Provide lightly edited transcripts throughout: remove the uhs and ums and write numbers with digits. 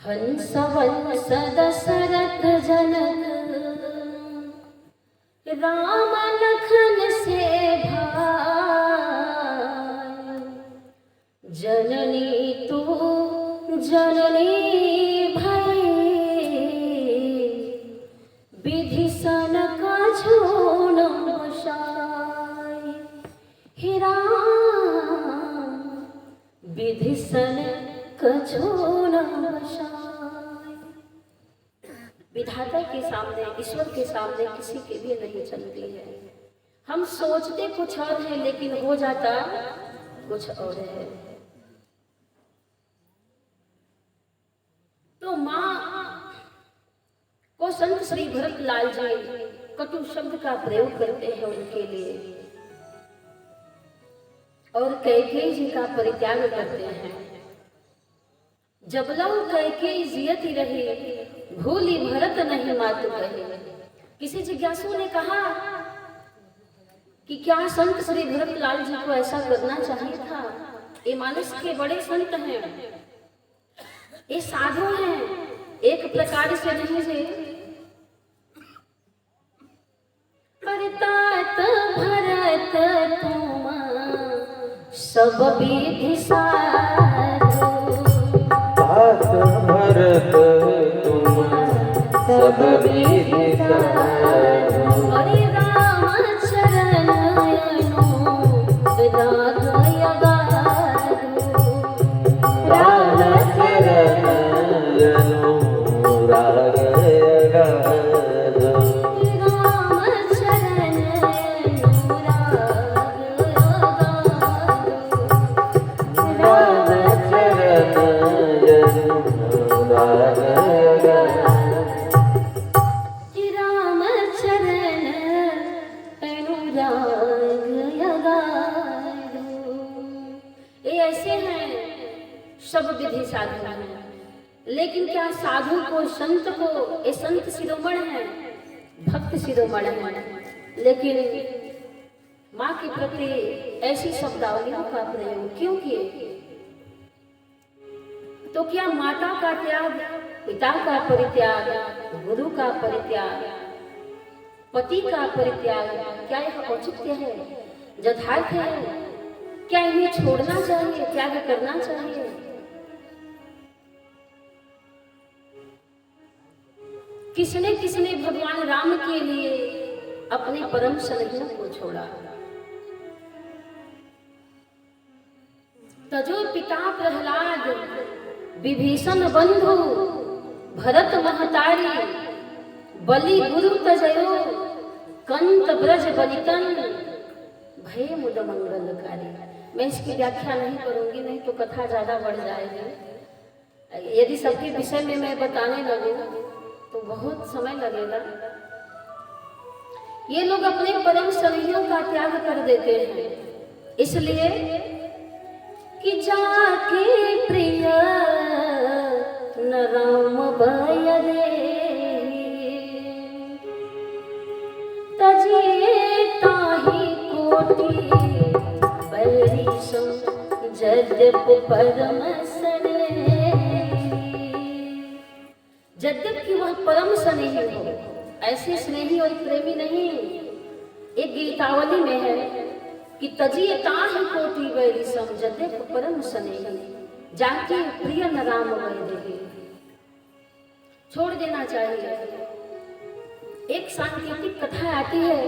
हंस वंश दशरथ जनक राम लखन से भाई, जननी तू जननी भई, विभीषण का झूण बसाई। हे राम विभीषण का झूण बसाई। विधाता के सामने, ईश्वर के सामने किसी के भी नहीं चलती है। हम सोचते कुछ और है लेकिन हो जाता कुछ और है। तो माँ को संत श्री भरतलाल जी कटु शब्द का प्रयोग करते हैं उनके लिए और कैकेयी जी का परित्याग करते हैं। जब लव कैकेयी जियति रही, भूली भरत नहीं मातु कहे। किसी जिज्ञासु ने कहा कि क्या संत श्री भरतलाल जी को ऐसा करना चाहिए था? ये मानस के बड़े संत हैं, ये साधु हैं, एक प्रकार से नहीं से करतात भरत तुम सब विधि साधु, भरत तुम सब विधि साधु। हरे राम चरण राघय गाधु, राम चरण राघय गाधु, राम चरण राम चरण राघय गाधु। राम चरण अनुराग गाधु। ये ऐसे हैं, सब विधि साधु हैं, लेकिन क्या साधु को, संत को, ये संत शिरोमण है, भक्त शिरोमण है, लेकिन माँ के प्रति ऐसी शब्दावलियों का प्रयोग क्यों किए? तो क्या माता का त्याग, पिता का परित्याग, गुरु का परित्याग, पति का परित्याग, क्या यह औचित्य है, यथार्थ है? क्या इन्हें छोड़ना चाहिए, त्याग करना चाहिए? किसने किसने भगवान राम के लिए अपने परम स्नेहियों को छोड़ा? तजो पिता प्रहलाद, विभीषण बंधु, भरत महतारी, बलि गुरु तजयो, कंत ब्रज बलितन, भय मुद मंगलकारी। मैं इसकी व्याख्या नहीं करूंगी, नहीं तो कथा ज्यादा बढ़ जाएगी। यदि सबके विषय में मैं बताने लगूं तो बहुत समय लगेगा। ये लोग अपने परम स्नेहियों का त्याग कर देते हैं, इसलिए कि जाके प्रिय न राम भय रे, तजे ताहि कोटि बैरी सम जद्यप परम स्नेही। यद्यपि वह परम स्नेही हो, ऐसे स्नेही और प्रेमी नहीं। एक गीतावली में है कि तजिए ताहि कोटि बैरी सम जद्यप परम स्नेही, जाके प्रिय न राम भय रे। छोड़ देना चाहिए। एक सांकेतिक कथा आती है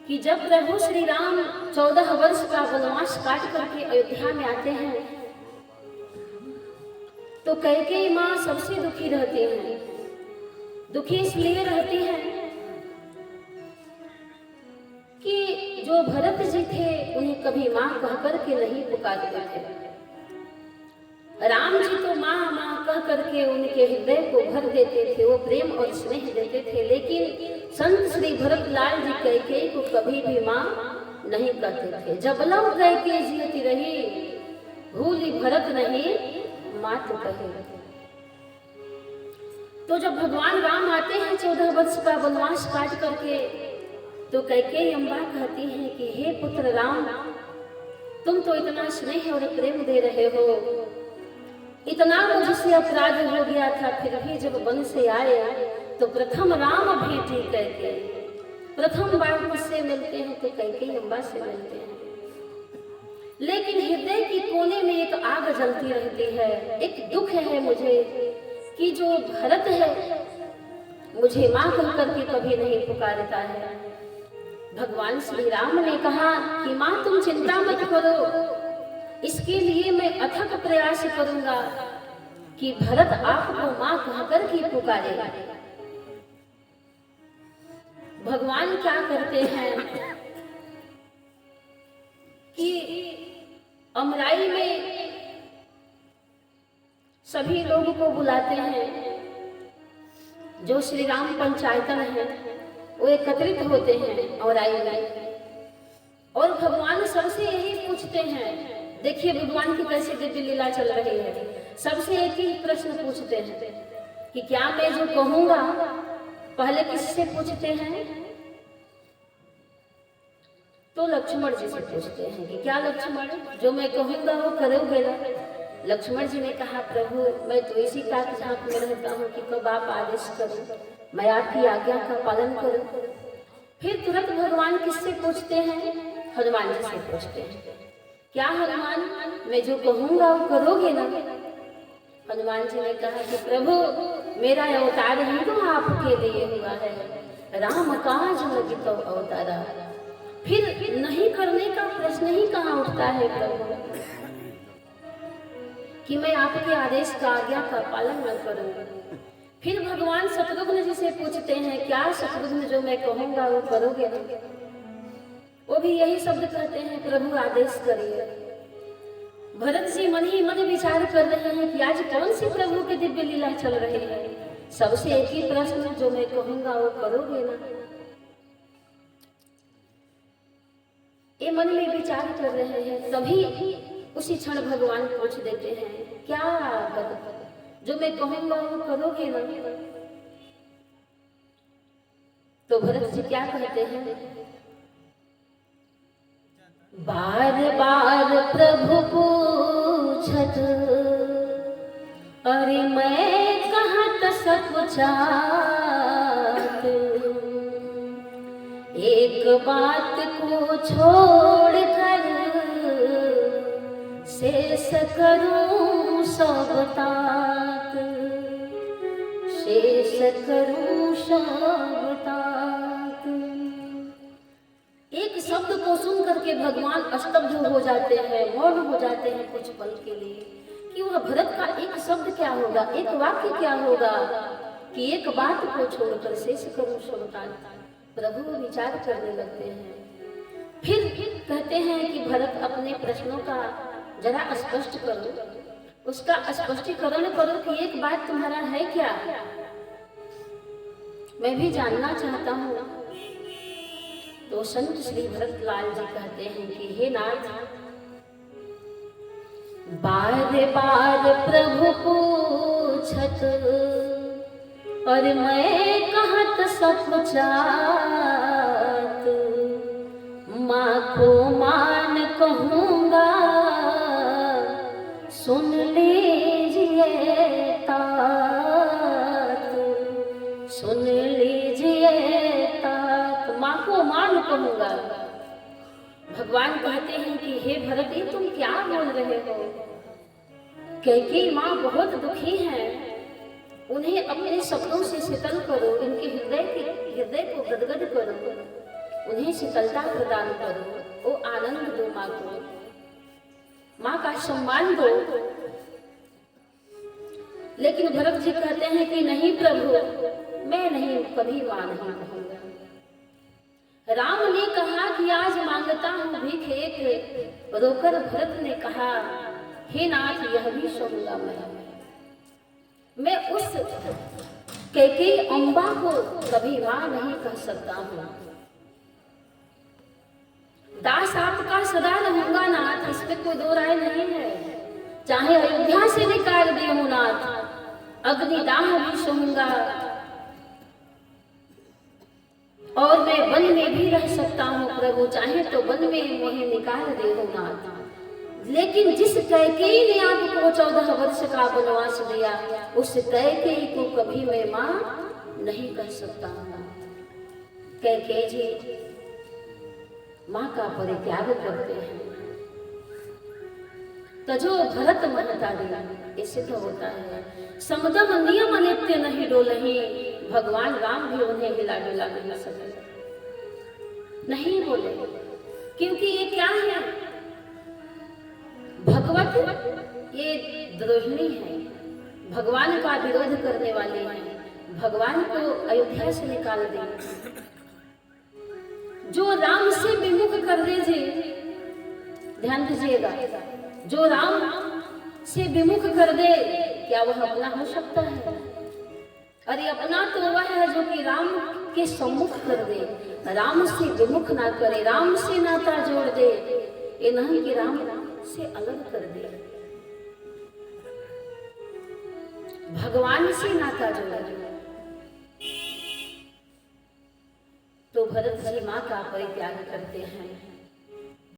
कि जब प्रभु श्री राम 14 वर्ष का वनवास काट करके अयोध्या में आते हैं तो कैकेयी माँ सबसे दुखी रहती हैं। दुखी इसलिए रहती हैं कि जो भरत जी थे उन्हें कभी माँ कहकर के नहीं पुकारते थे। राम जी तो माँ माँ कह करके उनके हृदय को भर देते थे, वो प्रेम और स्नेह देते थे, लेकिन संत श्री भरतलाल जी कैकेयी को कभी भी माँ नहीं कहते थे। जब लव कैकेयी जियति रही, भूली भरत नहीं मातु कहे। तो जब भगवान राम आते हैं 14 वर्ष का वनवास काट करके, तो कैकेयी अम्बा कहती हैं कि हे पुत्र राम, तुम तो इतना स्नेह और प्रेम दे रहे हो, इतना मुझसे अपराध हो गया था, फिर भी जब वन से आए तो प्रथम राम भेंटी करके, प्रथम बार किससे मिलते हैं तो कैकेयी अम्बा से मिलते हैं। लेकिन हृदय की कोने में एक आग जलती रहती है, एक दुख है मुझे कि जो भरत है मुझे मां कह करके कभी नहीं पुकारता है। भगवान श्री राम ने कहा कि मां तुम चिंता मत करो, इसके लिए मैं अथक प्रयास करूंगा कि भरत आपको मां कहकर के पुकारेगा। भगवान क्या करते हैं कि अमराई में सभी लोगों को बुलाते हैं, जो श्री राम पंचायतन है वो एकत्रित होते हैं अमराई में, और भगवान सबसे यही पूछते हैं। देखिए भगवान की कैसे दिव्य लीला चल रही है। सबसे एक ही प्रश्न पूछते हैं कि क्या मैं जो कहूंगा, पहले किससे पूछते हैं तो लक्ष्मण जी से पूछते हैं कि क्या लक्ष्मण जो मैं कहूंगा वो करोगे ना। लक्ष्मण जी ने कहा प्रभु मैं तो इसी ताक झांक में रहता हूँ कि कब आप आदेश करो, मैं आपकी आज्ञा का पालन करूं। फिर तुरंत भगवान किससे पूछते हैं, हनुमान जी से पूछते हैं, क्या हनुमान मैं जो कहूंगा वो करोगे ना। हनुमान जी ने कहा कि प्रभु मेरा अवतार ही तो आपके लिए हुआ है, राम काज लगी तो अवतारा। फिर नहीं करने का प्रश्न ही कहाँ उठता है प्रभु कि मैं आपके आदेश का आज्ञा का पालन न करूं। फिर भगवान शत्रुघ्न जी से पूछते हैं क्या शत्रुघ्न जो मैं कहूंगा वो करोगे ना। वो भी यही शब्द कहते हैं प्रभु आदेश करिए। भरत जी मन ही मन विचार कर रहे हैं कि आज कौन सी प्रभु की दिव्य लीला चल रही है। सबसे एक ही प्रश्न जो मैं कहूंगा वो करोगे ना। ये मन में विचार कर रहे हैं, तभी उसी क्षण भगवान पूछ देते हैं क्या भरत जो मैं कहूंगा वो करोगे ना। तो भरत जी क्या कहते हैं, बार बार प्रभु पूछत अरे मैं कहत सकुचात, एक बात को छोड़ कर शेष करूं सब तात, शेष करूं सब तात। एक शब्द को सुन करके भगवान स्तब्ध हो जाते हैं, मौन हो जाते हैं कुछ पल के लिए कि वह भरत का एक शब्द क्या होगा, एक वाक्य क्या होगा कि एक बात को छोड़कर शेष करूं सब तात। प्रभु विचार करने लगते हैं। फिर कहते हैं कि भरत अपने प्रश्नों का जरा स्पष्ट करो, उसका स्पष्टीकरण करो कि एक बात तुम्हारा है क्या, मैं भी जानना चाहता हूँ। तो संत श्री भरत लाल जी कहते हैं कि हे नाथ बार बार प्रभु पूछत और मैं कहत सकुचात, माँ को मान कहूँगा सुन लीजिए तात, सुन लीजिए तात। माँ को मान कहूँगा। भगवान कहते हैं कि हे भरत ये तुम क्या बोल रहे हो। कैकेयी माँ बहुत दुखी हैं, उन्हें अपने शब्दों से शीतल करो, इनके हृदय को गदगद करो, उन्हें शीतलता प्रदान करो, वो आनंद दो माँ को, माँ का सम्मान दो। लेकिन भरत जी कहते हैं कि नहीं प्रभु मैं नहीं, कभी माँ नहीं कहूँगा। राम ने कहा कि आज मांगता हूँ भीख एक, रोकर भरत ने कहा हे नाथ यह भी सुनूंगा मैं उस कैकेयी अम्बा को कभी मां नहीं कह सकता हूँ। दास आपका सदा रहूंगा नाथ, इस पे कोई दो राय नहीं है। चाहे अयोध्या से निकाल दे हो नाथ, अग्निदाह भी सहूंगा और मैं वन में भी रह सकता हूँ प्रभु, चाहे तो वन में मुझे निकाल दे हो नाथ। लेकिन जिस कैकेयी ने आपको 14 वर्ष का वनवास दिया, उस कैकेयी को कभी मैं मां नहीं कर सकता हूं। कैकेयी जी मां का परित्याग करते हैं, तजो भरत महतारी, इससे तो होता है समदम नियम नित्य नहीं डोलही, भगवान राम भी उन्हें हिला डुला नहीं सके, नहीं बोले, क्योंकि ये क्या है, भगवत ये द्रोहिणी है, भगवान का विरोध करने वाले हैं, भगवान को अयोध्या से निकाल दें। जो राम से विमुख कर दीजिए, ध्यान दीजिएगा, जो राम से विमुख कर दे, क्या वह अपना हो सकता है? अरे अपना तो वह है जो कि राम के सम्मुख कर दे, राम से विमुख ना करे, राम से नाता जोड़ दे, ये नहीं कि राम से अलग कर दे, भगवान से नाता जोड़ दे। तो भरत जी मां का परित्याग करते हैं।